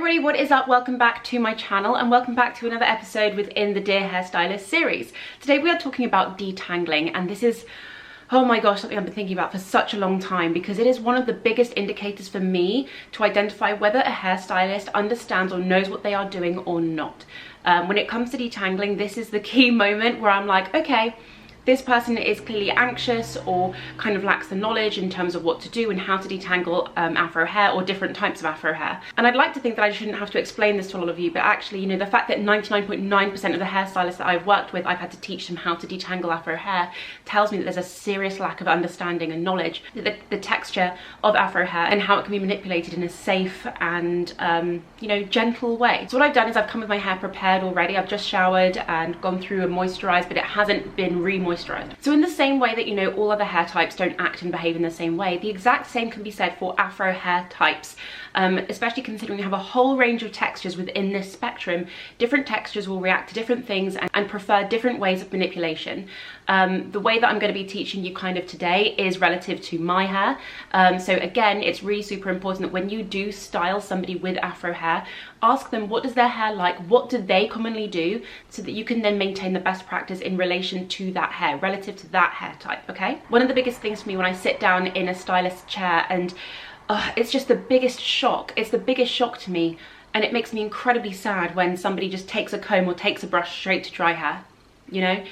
everybody, what is up? Welcome back to my channel and welcome back to another episode within the Dear Hair Stylists series. Today we are talking about detangling, and this is, oh my gosh, something I've been thinking about for such a long time because it is one of the biggest indicators for me to identify whether a hairstylist understands or knows what they are doing or not. When it comes to detangling, this is the key moment where I'm like, okay, this person is clearly anxious or kind of lacks the knowledge in terms of what to do and how to detangle afro hair or different types of afro hair. And I'd like to think that I shouldn't have to explain this to all of you, but actually, you know, the fact that 99.9% of the hairstylists that I've worked with, I've had to teach them how to detangle afro hair, tells me that there's a serious lack of understanding and knowledge, the texture of afro hair and how it can be manipulated in a safe and, you know, gentle way. So what I've done is I've come with my hair prepared already. I've just showered and gone through and moisturized, but it hasn't been re-moisturized. So in the same way that, you know, all other hair types don't act and behave in the same way, the exact same can be said for afro hair types, especially considering you have a whole range of textures within this spectrum. Different textures will react to different things and prefer different ways of manipulation. The way that I'm going to be teaching you kind of today is relative to my hair. So again, it's really super important that when you do style somebody with afro hair, ask them what does their hair like, what do they commonly do, so that you can then maintain the best practice in relation to that hair, relative to that hair type, okay? One of the biggest things for me when I sit down in a stylist's chair, and it's just the biggest shock, it's the biggest shock to me, and it makes me incredibly sad when somebody just takes a comb or takes a brush straight to dry hair, you know?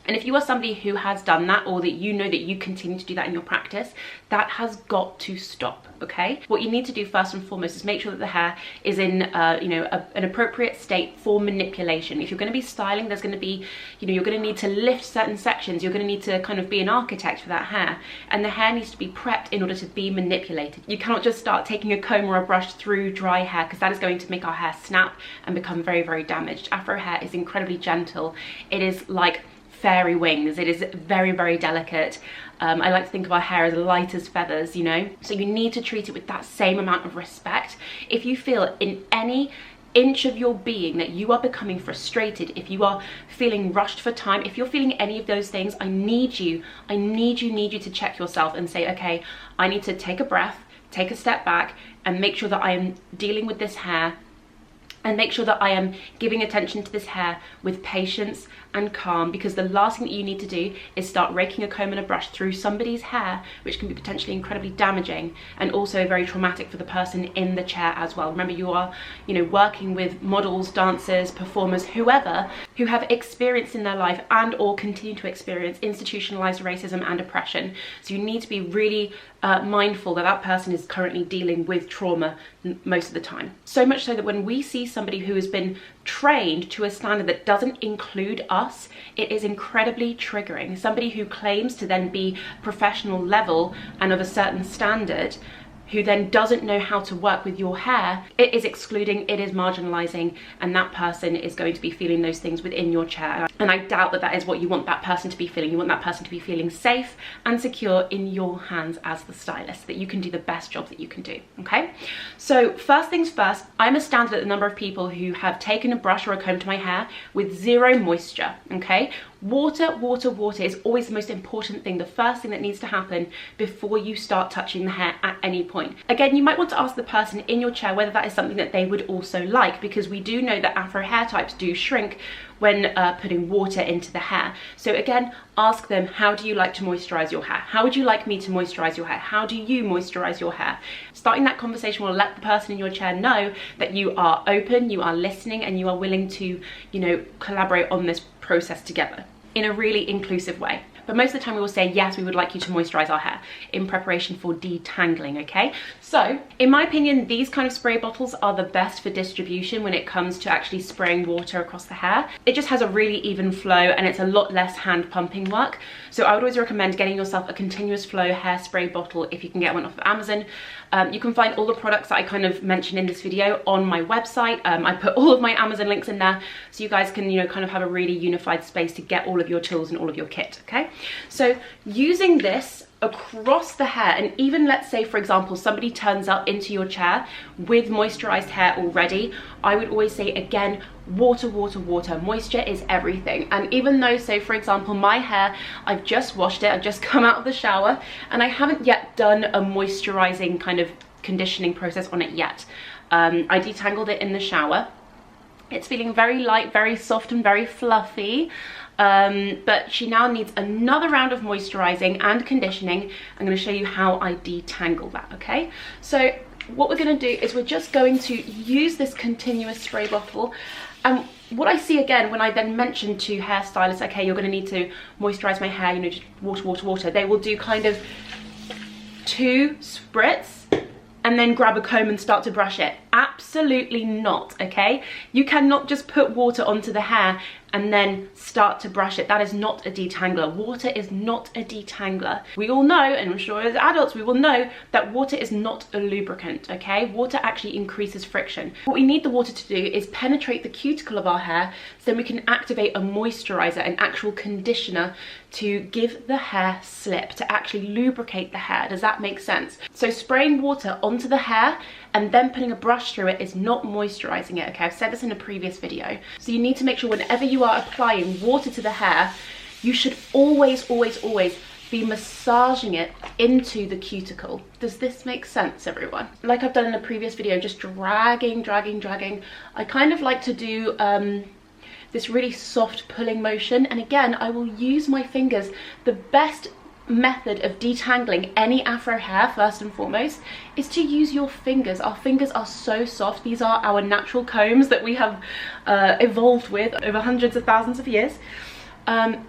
And if you are somebody who has done that, or that you know that you continue to do that in your practice, that has got to stop, okay? What you need to do first and foremost is make sure that the hair is in, you know, an appropriate state for manipulation. If you're going to be styling, there's going to be, you know, you're going to need to lift certain sections. You're going to need to kind of be an architect for that hair. And the hair needs to be prepped in order to be manipulated. You cannot just start taking a comb or a brush through dry hair, because that is going to make our hair snap and become very, very damaged. Afro hair is incredibly gentle. It is like fairy wings. It is very, very delicate. I like to think of our hair as light as feathers, you know? So you need to treat it with that same amount of respect. If you feel in any inch of your being that you are becoming frustrated, if you are feeling rushed for time, if you're feeling any of those things, I need you to check yourself and say, okay, I need to take a breath, take a step back, and make sure that I am dealing with this hair, and make sure that I am giving attention to this hair with patience and calm, because the last thing that you need to do is start raking a comb and a brush through somebody's hair, which can be potentially incredibly damaging and also very traumatic for the person in the chair as well. Remember, you are, you know, working with models, dancers, performers, whoever, who have experienced in their life and or continue to experience institutionalized racism and oppression. So you need to be really mindful that that person is currently dealing with trauma most of the time. So much so that when we see somebody who has been trained to a standard that doesn't include us, it is incredibly triggering. Somebody who claims to then be professional level and of a certain standard, who then doesn't know how to work with your hair, it is excluding, it is marginalizing, and that person is going to be feeling those things within your chair. And I doubt that that is what you want that person to be feeling. You want that person to be feeling safe and secure in your hands as the stylist, that you can do the best job that you can do, okay? So first things first, I'm astounded at the number of people who have taken a brush or a comb to my hair with zero moisture, okay? Water, water, water is always the most important thing, the first thing that needs to happen before you start touching the hair at any point. Again, you might want to ask the person in your chair whether that is something that they would also like, because we do know that afro hair types do shrink when putting water into the hair. So again, ask them, how do you like to moisturize your hair? How would you like me to moisturize your hair? How do you moisturize your hair? Starting that conversation will let the person in your chair know that you are open, you are listening, and you are willing to, you know, collaborate on this process together in a really inclusive way. But most of the time we will say, yes, we would like you to moisturize our hair in preparation for detangling, okay? So, in my opinion, these kind of spray bottles are the best for distribution when it comes to actually spraying water across the hair. It just has a really even flow and it's a lot less hand pumping work. So I would always recommend getting yourself a continuous flow hairspray bottle if you can get one off of Amazon. You can find all the products that I kind of mentioned in this video on my website. I put all of my Amazon links in there so you guys can, you know, kind of have a really unified space to get all of your tools and all of your kit, okay? So using this across the hair, and even let's say, for example, somebody turns up into your chair with moisturized hair already, I would always say, again, water, water, water. Moisture is everything. And even though, say for example, my hair, I've just washed it, I've just come out of the shower, and I haven't yet done a moisturizing kind of conditioning process on it yet. I detangled it in the shower. It's feeling very light, very soft and very fluffy, but she now needs another round of moisturizing and conditioning. I'm going to show you how I detangle that, okay? So what we're going to do is we're just going to use this continuous spray bottle. And what I see again when I then mention to hairstylists, okay, you're going to need to moisturize my hair, you know, just water, water, water, they will do kind of 2 spritz and then grab a comb and start to brush it. Absolutely not, okay? You cannot just put water onto the hair and then start to brush it. That is not a detangler. Water is not a detangler. We all know, and I'm sure as adults we will know, that water is not a lubricant, okay? Water actually increases friction. What we need the water to do is penetrate the cuticle of our hair so then we can activate a moisturizer, an actual conditioner, to give the hair slip, to actually lubricate the hair. Does that make sense? So spraying water onto the hair and then putting a brush through it is not moisturizing it, okay? I've said this in a previous video. So you need to make sure whenever you are applying water to the hair, you should always, always, always be massaging it into the cuticle. Does this make sense, everyone? Like I've done in a previous video, just dragging, dragging, dragging. I kind of like to do this really soft pulling motion, and again, I will use my fingers. The best method of detangling any afro hair, first and foremost, is to use your fingers. Our fingers are so soft. These are our natural combs that we have evolved with over hundreds of thousands of years, and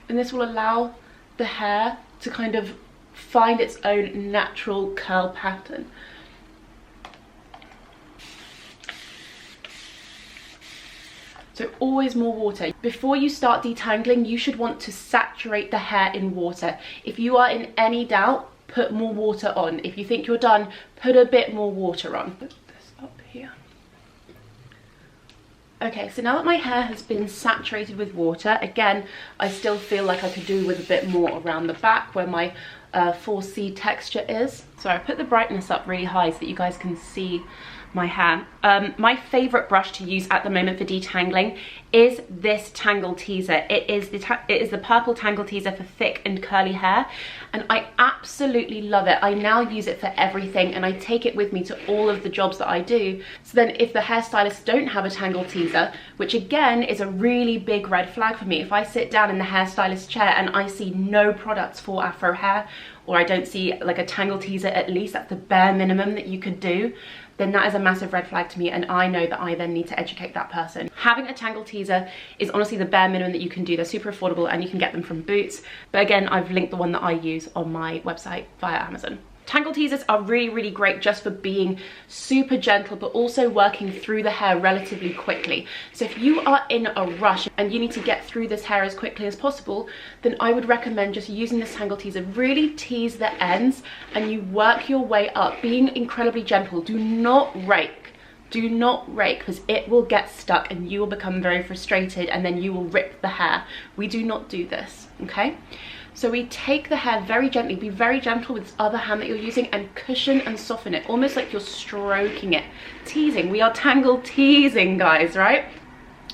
this will allow the hair to kind of find its own natural curl pattern. So always more water. Before you start detangling, you should want to saturate the hair in water. If you are in any doubt, put more water on. If you think you're done, put a bit more water on. Put this up here. Okay, so now that my hair has been saturated with water, again, I still feel like I could do with a bit more around the back where my 4C texture is. So I put the brightness up really high so that you guys can see my hair. My favorite brush to use at the moment for detangling is this Tangle teezer. It is the purple Tangle teezer for thick and curly hair, and I absolutely love it. I now use it for everything, and I take it with me to all of the jobs that I do. So then if the hairstylists don't have a Tangle teezer, which again is a really big red flag for me, if I sit down in the hairstylist chair and I see no products for afro hair, or I don't see like a Tangle teezer at least, that's the bare minimum that you could do, then that is a massive red flag to me, and I know that I then need to educate that person. Having a Tangle teezer is honestly the bare minimum that you can do. They're super affordable and you can get them from Boots. But again, I've linked the one that I use on my website via Amazon. Tangle teezers are really, really great just for being super gentle, but also working through the hair relatively quickly. So if you are in a rush and you need to get through this hair as quickly as possible, then I would recommend just using this Tangle teezer. Really tease the ends and you work your way up, being incredibly gentle. Do not rake. Do not rake, because it will get stuck and you will become very frustrated and then you will rip the hair. We do not do this, okay? So we take the hair very gently, be very gentle with this other hand that you're using, and cushion and soften it, almost like you're stroking it. Teasing, we are Tangle teasing, guys, right?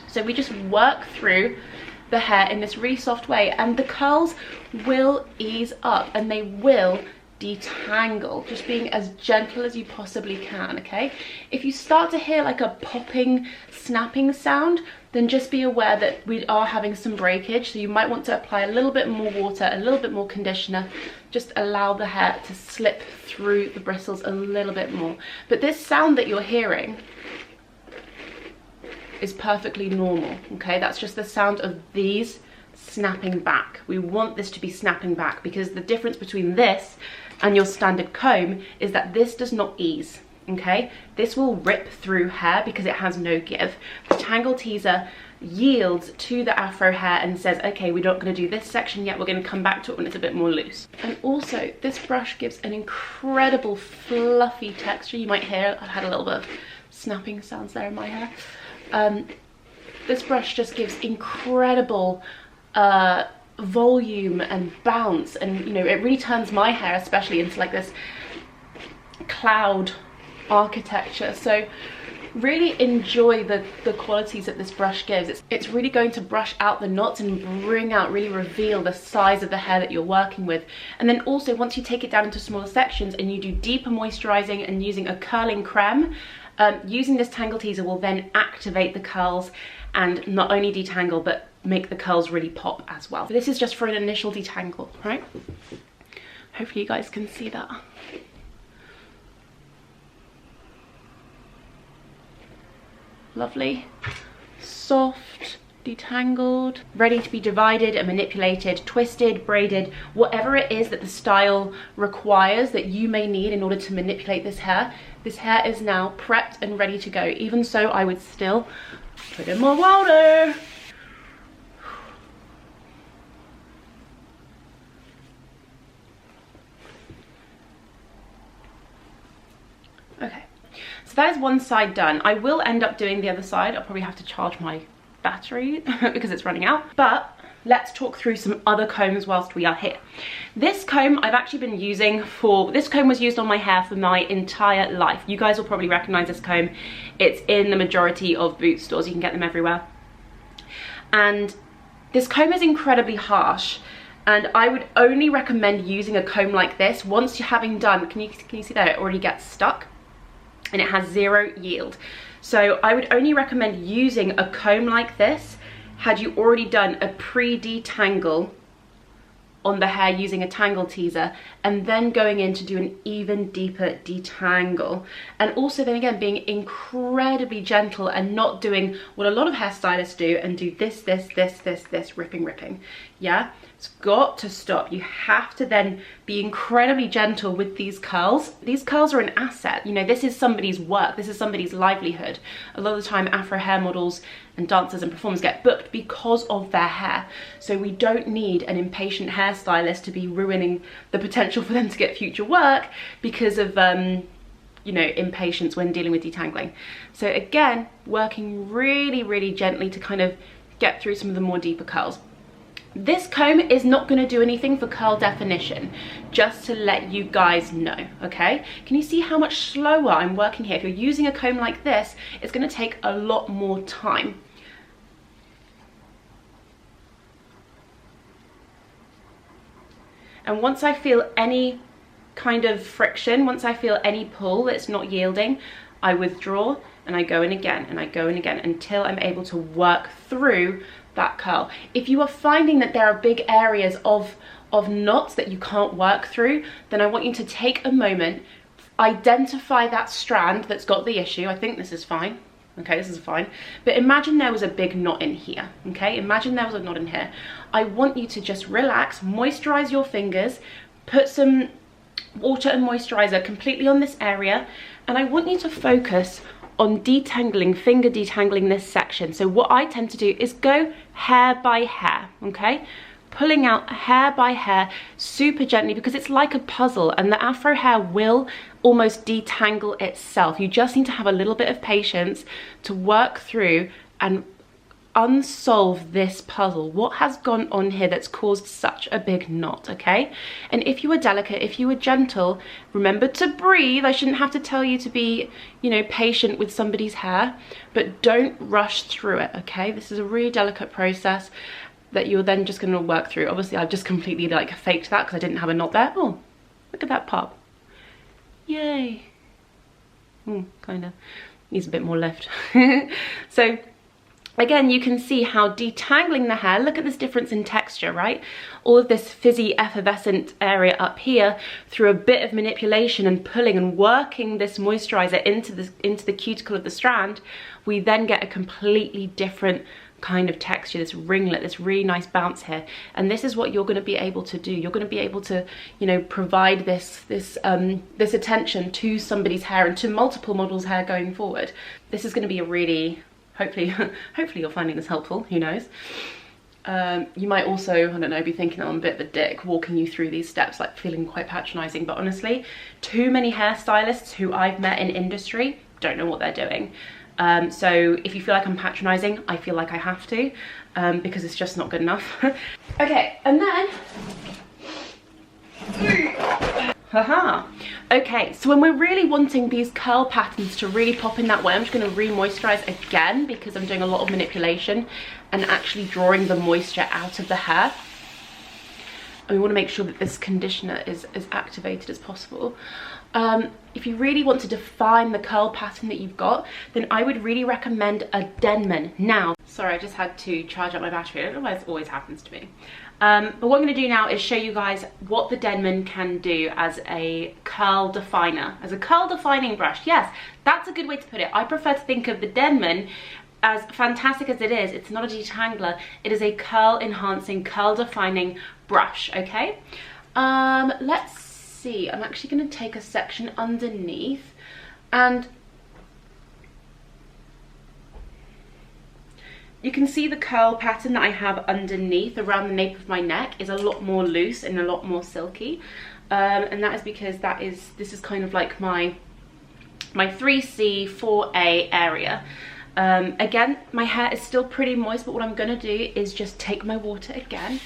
So we just work through the hair in this really soft way, and the curls will ease up and they will detangle, just being as gentle as you possibly can, okay? If you start to hear like a popping, snapping sound, then just be aware that we are having some breakage, so you might want to apply a little bit more water, a little bit more conditioner, just allow the hair to slip through the bristles a little bit more. But this sound that you're hearing is perfectly normal, okay? That's just the sound of these snapping back. We want this to be snapping back, because the difference between this and your standard comb is that this does not ease. Okay, this will rip through hair because it has no give. The Tangle teezer yields to the afro hair and says, okay, we're not going to do this section yet, we're going to come back to it when it's a bit more loose. And also this brush gives an incredible fluffy texture. You might hear I've had a little bit of snapping sounds there in my hair. This brush just gives incredible volume and bounce, and you know, it really turns my hair especially into like this cloud architecture. So really enjoy the qualities that this brush gives. It's really going to brush out the knots and bring out, really reveal the size of the hair that you're working with. And then also, once you take it down into smaller sections and you do deeper moisturizing and using a curling creme, using this tangle teaser will then activate the curls and not only detangle but make the curls really pop as well. So this is just for an initial detangle, right? Hopefully you guys can see that. Lovely, soft, detangled, ready to be divided and manipulated, twisted, braided, whatever it is that the style requires that you may need in order to manipulate this hair. This hair is now prepped and ready to go. Even so, I would still put in more water. Okay, so that is one side done. I will end up doing the other side. I'll probably have to charge my battery because it's running out. But let's talk through some other combs whilst we are here. This comb I've actually been using for, this comb was used on my hair for my entire life. You guys will probably recognize this comb. It's in the majority of boot stores. You can get them everywhere. And this comb is incredibly harsh. And I would only recommend using a comb like this once you're having done, can you see that it already gets stuck? And it has 0 yield. So I would only recommend using a comb like this had you already done a pre-detangle on the hair using a tangle teaser, and then going in to do an even deeper detangle. And also then again being incredibly gentle and not doing what a lot of hairstylists do and do this, ripping. Yeah, it's got to stop. You have to then be incredibly gentle with these curls. These curls are an asset. You know, this is somebody's work. This is somebody's livelihood. A lot of the time Afro hair models and dancers and performers get booked because of their hair. So we don't need an impatient hairstylist to be ruining the potential for them to get future work because of you know, impatience when dealing with detangling. So again, working really gently to kind of get through some of the more deeper curls. This comb is not going to do anything for curl definition, just to let you guys know, okay? Can you see how much slower I'm working here? If you're using a comb like this, it's going to take a lot more time. And once I feel any kind of friction, once I feel any pull that's not yielding, I withdraw and I go in again and I go in again until I'm able to work through that curl. If you are finding that there are big areas of knots that you can't work through, then I want you to take a moment, identify that strand that's got the issue. I think this is fine. Okay, this is fine. But imagine there was a big knot in here, okay? Imagine there was a knot in here. I want you to just relax, moisturize your fingers, put some water and moisturizer completely on this area, and I want you to focus on detangling, finger detangling this section. So what I tend to do is go hair by hair, okay? Pulling out hair by hair super gently, because it's like a puzzle and the Afro hair will almost detangle itself. You just need to have a little bit of patience to work through and unsolve this puzzle. What has gone on here that's caused such a big knot, okay? And if you were delicate, if you were gentle, remember to breathe. I shouldn't have to tell you to be, you know, patient with somebody's hair, but don't rush through it, okay? This is a really delicate process that you're then just going to work through. Obviously, I've just completely like faked that because I didn't have a knot there. Oh, look at that pop. Yay. Kind of needs a bit more lift. So again, you can see how detangling the hair, look at this difference in texture, right? All of this fizzy effervescent area up here, through a bit of manipulation and pulling and working this moisturizer into the cuticle of the strand, we then get a completely different kind of texture, this ringlet, this really nice bounce here. And this is what you're going to be able to do. You're going to be able to, you know, provide this attention to somebody's hair and to multiple models' hair going forward. This is going to be a really, hopefully you're finding this helpful, who knows. You might also, I don't know, be thinking I'm a bit of a dick walking you through these steps, like feeling quite patronizing, but honestly, too many hairstylists who I've met in industry don't know what they're doing. So if you feel like I'm patronizing, I feel like I have to, because it's just not good enough. Okay, and then Haha. Okay, so when we're really wanting these curl patterns to really pop in that way, I'm just going to re-moisturize again because I'm doing a lot of manipulation and actually drawing the moisture out of the hair. And we want to make sure that this conditioner is as activated as possible. If you really want to define the curl pattern that you've got, then I would really recommend a Denman. Now, sorry, I just had to charge up my battery. I don't know why this always happens to me. But what I'm going to do now is show you guys what the Denman can do as a curl definer, as a curl defining brush. Yes, that's a good way to put it. I prefer to think of the Denman, as fantastic as it is, it's not a detangler, it is a curl enhancing, curl defining brush, okay? Let's see, I'm actually going to take a section underneath, and you can see the curl pattern that I have underneath around the nape of my neck is a lot more loose and a lot more silky, and that is because this is kind of like my 3C, 4A area. Again, my hair is still pretty moist, but what I'm going to do is just take my water again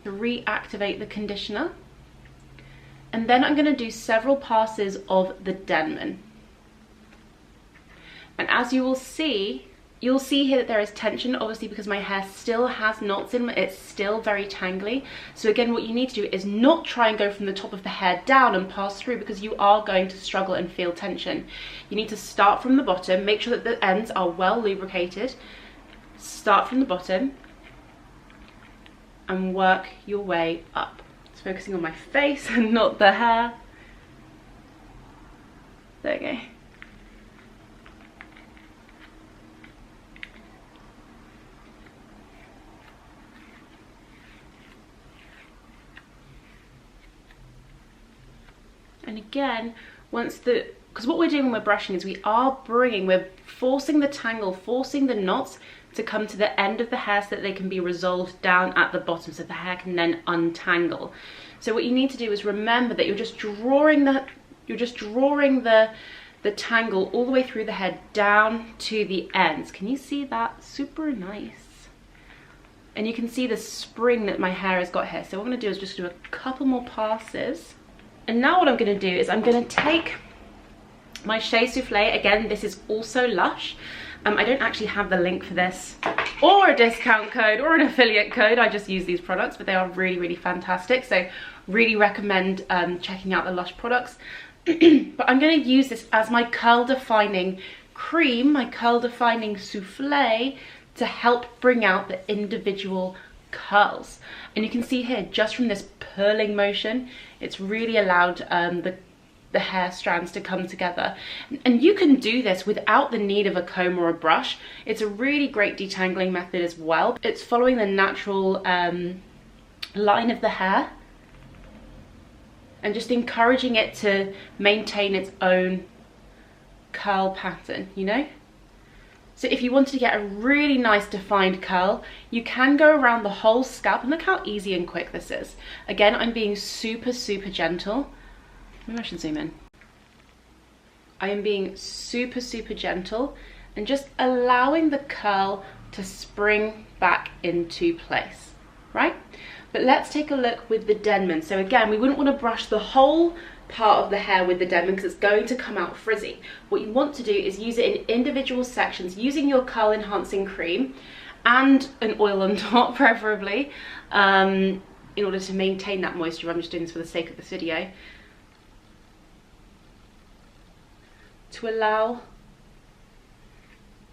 to reactivate the conditioner, and then I'm going to do several passes of the Denman. And as you'll see here that there is tension, obviously, because my hair still has knots in it, it's still very tangly. So again, what you need to do is not try and go from the top of the hair down and pass through, because you are going to struggle and feel tension. You need to start from the bottom, make sure that the ends are well lubricated. Start from the bottom and work your way up. It's focusing on my face and not the hair. There we go. And again, because what we're doing when we're brushing is we're forcing the tangle, forcing the knots to come to the end of the hair so that they can be resolved down at the bottom, so the hair can then untangle. So what you need to do is remember that you're just drawing the tangle all the way through the head down to the ends. Can you see that? Super nice. And you can see the spring that my hair has got here. So what I'm going to do is just do a couple more passes. And now what I'm going to do is I'm going to take my Shea Soufflé. Again, this is also Lush. I don't actually have the link for this or a discount code or an affiliate code. I just use these products, but they are really, really fantastic. So really recommend checking out the Lush products. But I'm going to use this as my curl defining cream, my curl defining souffle, to help bring out the individual curls. And you can see here, just from this purling motion, it's really allowed the hair strands to come together. And you can do this without the need of a comb or a brush. It's a really great detangling method as well. It's following the natural line of the hair and just encouraging it to maintain its own curl pattern, you know? So if you wanted to get a really nice defined curl, you can go around the whole scalp, and look how easy and quick this is. Again, I'm being super, super gentle. Maybe I should zoom in. I am being super, super gentle and just allowing the curl to spring back into place, right? But let's take a look with the Denman. So again, we wouldn't want to brush the whole part of the hair with the Denman because it's going to come out frizzy. What you want to do is use it in individual sections using your curl enhancing cream and an oil on top, preferably, in order to maintain that moisture. I'm just doing this for the sake of this video, to allow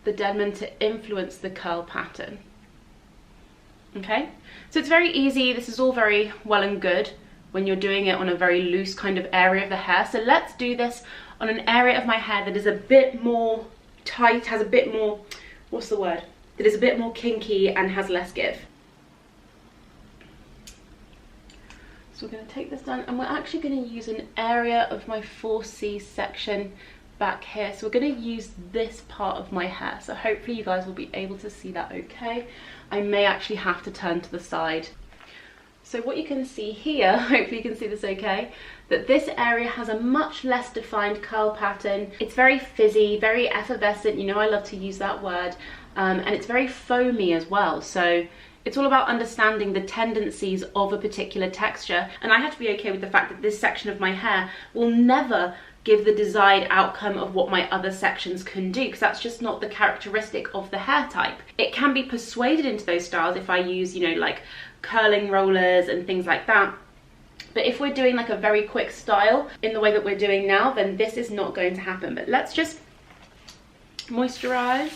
the Denman to influence the curl pattern. Okay, so it's very easy. This is all very well and good when you're doing it on a very loose kind of area of the hair. So let's do this on an area of my hair that is a bit more tight, has a bit more, what's the word? That is a bit more kinky and has less give. So we're going to take this down, and we're actually going to use an area of my 4C section back here. So we're going to use this part of my hair. So hopefully you guys will be able to see that okay. I may actually have to turn to the side. So what you can see here, hopefully you can see this okay, that this area has a much less defined curl pattern. It's very fizzy, very effervescent, you know I love to use that word, and it's very foamy as well. So It's all about understanding the tendencies of a particular texture, and I have to be okay with the fact that this section of my hair will never give the desired outcome of what my other sections can do, because that's just not the characteristic of the hair type. It can be persuaded into those styles if I use, you know, like curling rollers and things like that. But if we're doing like a very quick style in the way that we're doing now, then this is not going to happen. But let's just moisturize.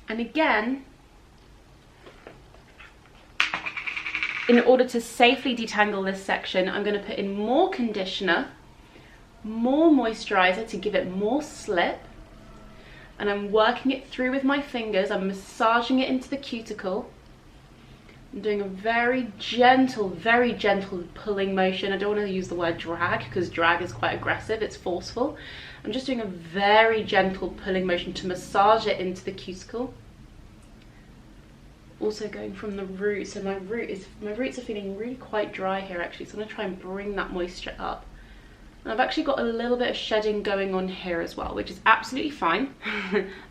And again, in order to safely detangle this section, I'm going to put in more conditioner, more moisturizer to give it more slip, and I'm working it through with my fingers. I'm massaging it into the cuticle. I'm doing a very gentle pulling motion. I don't want to use the word drag because drag is quite aggressive, it's forceful. I'm just doing a very gentle pulling motion to massage it into the cuticle. Also going from the roots, so my roots are feeling really quite dry here actually, so I'm going to try and bring that moisture up. And I've actually got a little bit of shedding going on here as well, which is absolutely fine.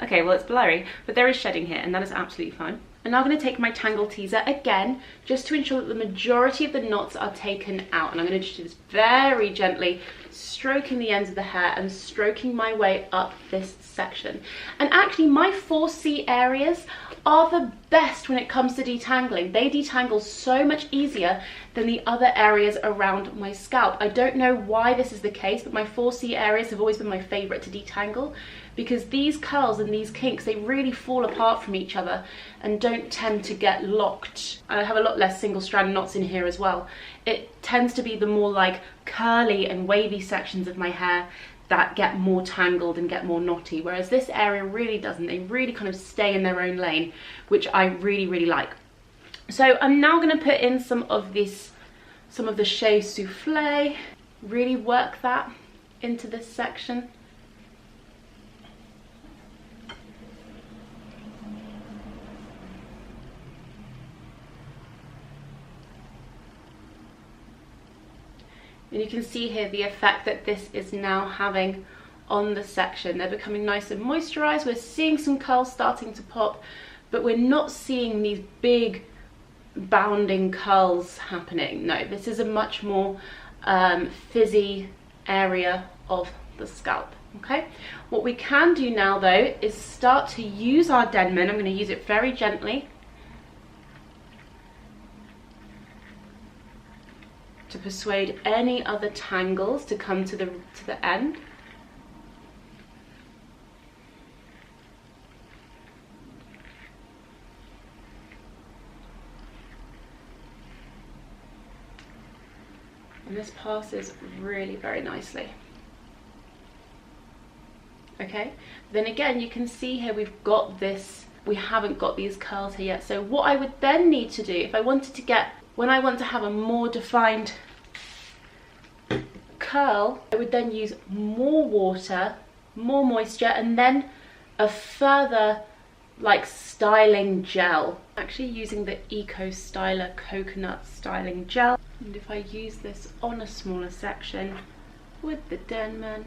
Okay, well, it's blurry, but there is shedding here, and that is absolutely fine. I'm now going to take my Tangle teezer again, just to ensure that the majority of the knots are taken out. And I'm going to just do this very gently, stroking the ends of the hair and stroking my way up this section. And actually, my 4C areas are the best when it comes to detangling. They detangle so much easier than the other areas around my scalp. I don't know why this is the case, but my 4C areas have always been my favorite to detangle, because these curls and these kinks, they really fall apart from each other and don't tend to get locked. I have a lot less single strand knots in here as well. It tends to be the more like curly and wavy sections of my hair that get more tangled and get more knotty, whereas this area really doesn't. They really kind of stay in their own lane, which I really like. So I'm now going to put in some of the Shea Soufflé, really work that into this section. And you can see here the effect that this is now having on the section. They're becoming nice and moisturized. We're seeing some curls starting to pop, but we're not seeing these big bounding curls happening. No, this is a much more fizzy area of the scalp. Okay, what we can do now though is start to use our Denman. I'm going to use it very gently to persuade any other tangles to come to the end. And this passes really very nicely. Okay, then again you can see here we've got this, we haven't got these curls here yet. So what I would then need to do, if I wanted to get, when I want to have a more defined curl, I would then use more water, more moisture, and then a further like styling gel. Actually using the Eco Styler Coconut Styling Gel. And if I use this on a smaller section with the Denman,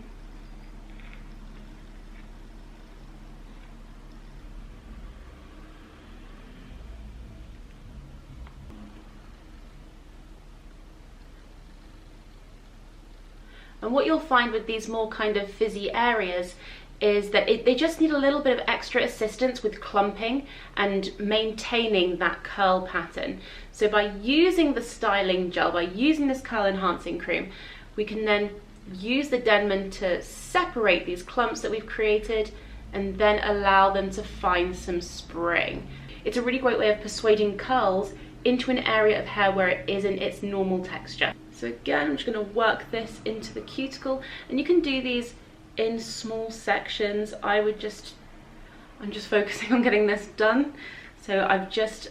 and what you'll find with these more kind of fizzy areas is that they just need a little bit of extra assistance with clumping and maintaining that curl pattern. So by using the styling gel, by using this curl enhancing cream, we can then use the Denman to separate these clumps that we've created and then allow them to find some spring. It's a really great way of persuading curls into an area of hair where it isn't its normal texture. So again, I'm just going to work this into the cuticle, and you can do these in small sections. I'm just focusing on getting this done. So I've just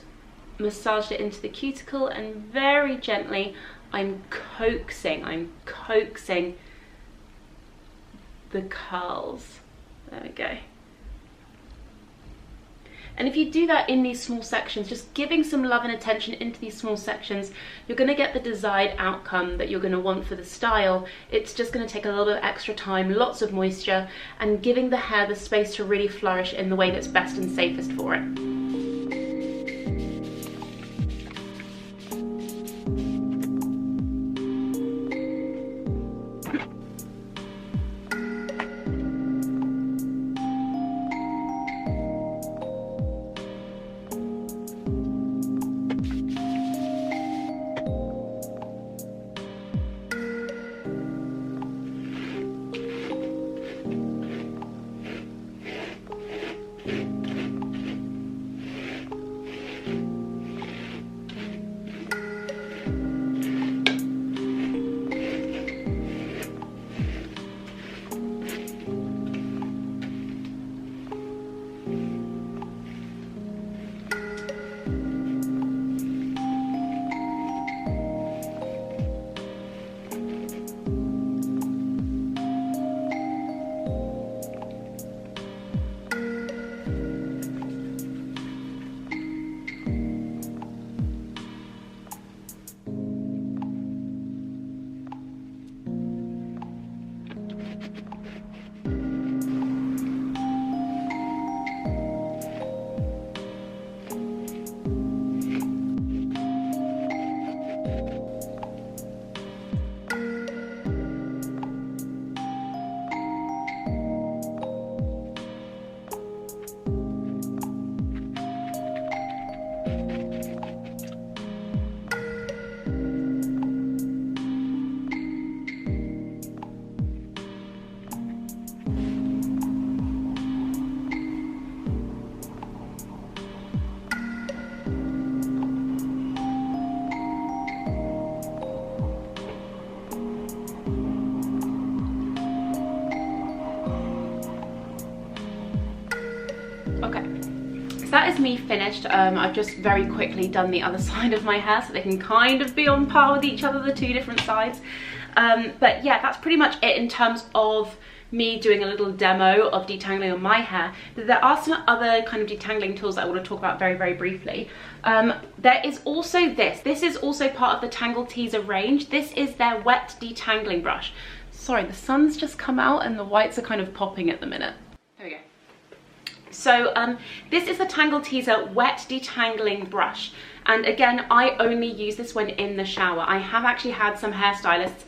massaged it into the cuticle, and very gently I'm coaxing the curls. There we go. And if you do that in these small sections, just giving some love and attention into these small sections, you're going to get the desired outcome that you're going to want for the style. It's just going to take a little bit of extra time, lots of moisture, and giving the hair the space to really flourish in the way that's best and safest for it. Okay, so that is me finished. I've just very quickly done the other side of my hair so they can kind of be on par with each other, the two different sides. But yeah, that's pretty much it in terms of me doing a little demo of detangling on my hair. But there are some other kind of detangling tools that I want to talk about very, very briefly. There is also this. This is also part of the Tangle Teezer range. This is their wet detangling brush. Sorry, the sun's just come out and the whites are kind of popping at the minute. There we go. So this is the Tangle Teezer wet detangling brush. And again, I only use this when in the shower. I have actually had some hairstylists,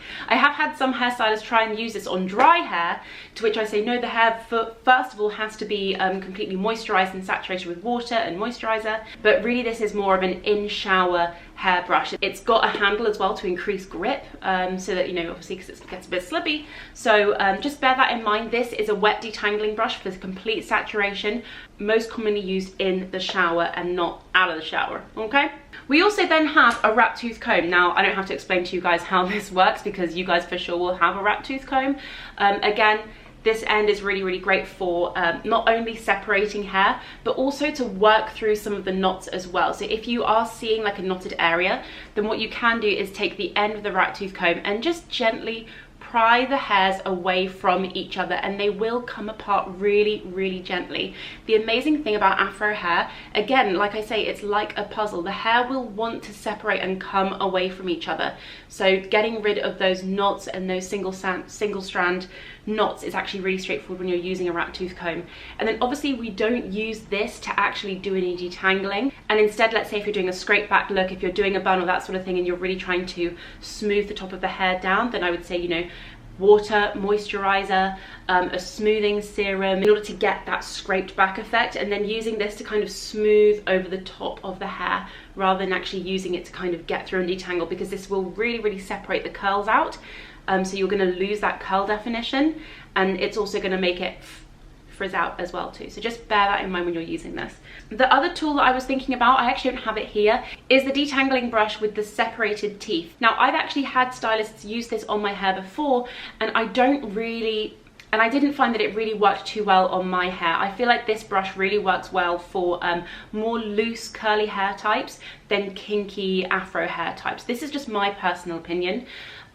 try and use this on dry hair, to which I say, no, the hair first of all has to be completely moisturized and saturated with water and moisturizer. But really this is more of an in-shower hairbrush. It's got a handle as well to increase grip, so that, you know, obviously because it gets a bit slippy. So just bear that in mind. This is a wet detangling brush for complete saturation, most commonly used in the shower and not out of the shower, okay? We also then have a rat tooth comb. Now, I don't have to explain to you guys how this works because you guys for sure will have a rat tooth comb. Again, this end is really, really great for not only separating hair, but also to work through some of the knots as well. So if you are seeing like a knotted area, then what you can do is take the end of the rat tooth comb and just gently pry the hairs away from each other, and they will come apart really, really gently. The amazing thing about Afro hair, again, like I say, it's like a puzzle. The hair will want to separate and come away from each other. So getting rid of those knots and those single strand knots is actually really straightforward when you're using a rat tooth comb. And then obviously we don't use this to actually do any detangling, and instead, let's say if you're doing a scrape back look, if you're doing a bun or that sort of thing and you're really trying to smooth the top of the hair down, then I would say, you know, water, moisturizer, a smoothing serum in order to get that scraped back effect, and then using this to kind of smooth over the top of the hair rather than actually using it to kind of get through and detangle, because this will really, really separate the curls out. So you're going to lose that curl definition, and it's also going to make it frizz out as well too. So just bear that in mind when you're using this. The other tool that I was thinking about, I actually don't have it here, is the detangling brush with the separated teeth. Now, I've actually had stylists use this on my hair before, and I didn't find that it really worked too well on my hair. I feel like this brush really works well for more loose curly hair types than kinky afro hair types. This is just my personal opinion.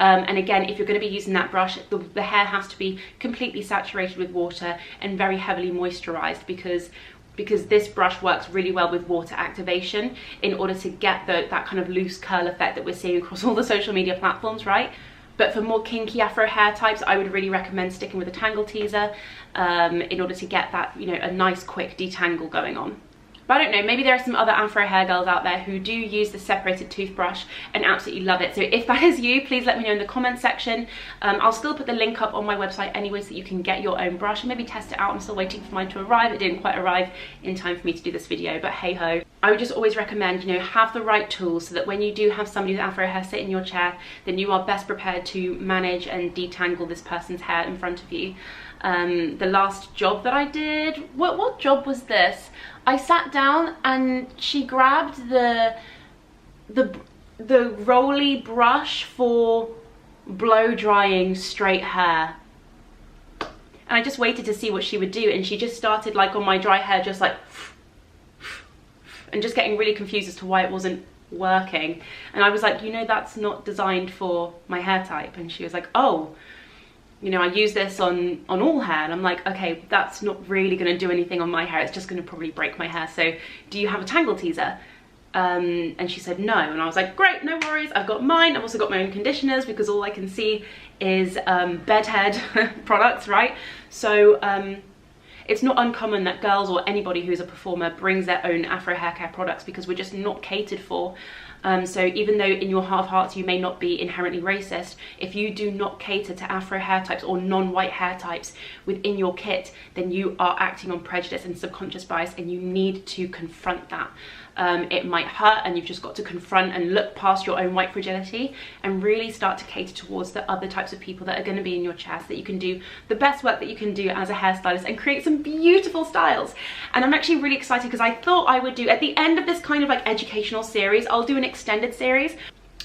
And again, if you're going to be using that brush, the hair has to be completely saturated with water and very heavily moisturized, because because this brush works really well with water activation in order to get that kind of loose curl effect that we're seeing across all the social media platforms, right? But for more kinky afro hair types, I would really recommend sticking with a tangle teaser in order to get that, you know, a nice quick detangle going on. But I don't know, maybe there are some other afro hair girls out there who do use the separated toothbrush and absolutely love it. So if that is you, please let me know in the comment section. I'll still put the link up on my website anyway so that you can get your own brush and maybe test it out. I'm still waiting for mine to arrive. It didn't quite arrive in time for me to do this video, but hey ho. I would just always recommend, you know, have the right tools so that when you do have somebody with afro hair sit in your chair, then you are best prepared to manage and detangle this person's hair in front of you. The last job that I did, what job was this? I sat down and she grabbed the rolly brush for blow drying straight hair. And I just waited to see what she would do, and she just started like on my dry hair, just like, and just getting really confused as to why it wasn't working. And I was like, you know, that's not designed for my hair type. And she was like, oh, you know, I use this on all hair. And I'm like, okay, that's not really going to do anything on my hair. It's just going to probably break my hair. So do you have a tangle teaser? And she said no. And I was like, great, no worries. I've got mine. I've also got my own conditioners because all I can see is bedhead products, right? So it's not uncommon that girls or anybody who's a performer brings their own afro hair care products because we're just not catered for. So even though in your heart of hearts you may not be inherently racist, if you do not cater to afro hair types or non-white hair types within your kit, then you are acting on prejudice and subconscious bias, and you need to confront that. It might hurt, and you've just got to confront and look past your own white fragility and really start to cater towards the other types of people that are going to be in your chair so that you can do the best work that you can do as a hairstylist and create some beautiful styles. And I'm actually really excited because I thought I would do, at the end of this kind of like educational series, I'll do an extended series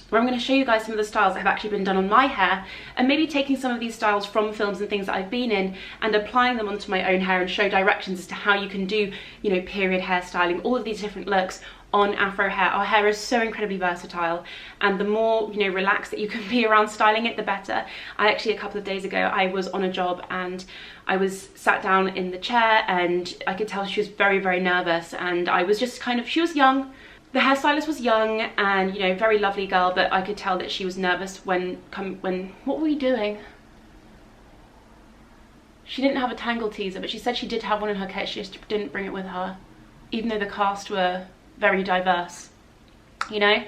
where I'm going to show you guys some of the styles that have actually been done on my hair, and maybe taking some of these styles from films and things that I've been in and applying them onto my own hair and show directions as to how you can do, you know, period hairstyling, all of these different looks on afro hair. Our hair is so incredibly versatile, and the more, you know, relaxed that you can be around styling it, the better. I actually, a couple of days ago, I was on a job and I was sat down in the chair and I could tell she was very, very nervous, and I was just kind of, she was young. The hairstylist was young and, you know, very lovely girl, but I could tell that she was nervous when what were we doing? She didn't have a tangle teaser, but she said she did have one in her kit, she just didn't bring it with her, even though the cast were very diverse, you know?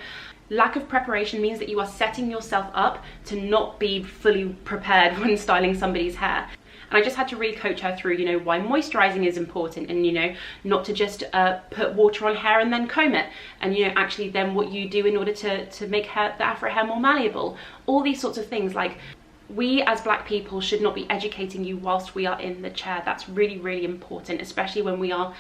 Lack of preparation means that you are setting yourself up to not be fully prepared when styling somebody's hair. And I just had to really coach her through, you know, why moisturizing is important, and, you know, not to just put water on hair and then comb it, and, you know, actually then what you do in order to make the afro hair more malleable. All these sorts of things. Like, we as black people should not be educating you whilst we are in the chair. That's really, really important, especially when we are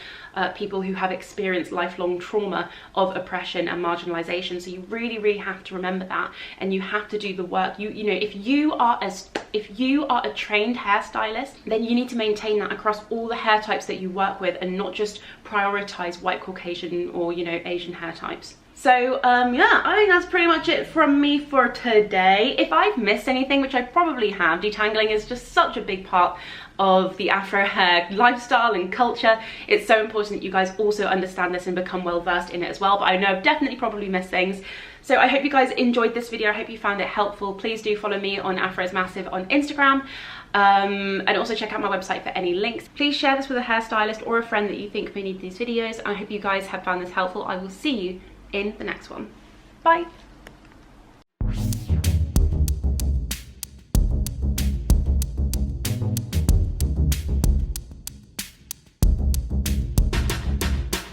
people who have experienced lifelong trauma of oppression and marginalization. So you really, really have to remember that, and you have to do the work. You know, if you are a trained hairstylist, then you need to maintain that across all the hair types that you work with, and not just prioritize white, Caucasian, or, you know, Asian hair types. So yeah, I think that's pretty much it from me for today. If I've missed anything, which I probably have, detangling is just such a big part of the afro hair lifestyle and culture. It's so important that you guys also understand this and become well versed in it as well, but I know I've definitely probably missed things. So I hope you guys enjoyed this video. I hope you found it helpful. Please do follow me on AFROISMASSIVE on Instagram, and also check out my website for any links. Please share this with a hairstylist or a friend that you think may need these videos. I hope you guys have found this helpful. I will see you in the next one. Bye.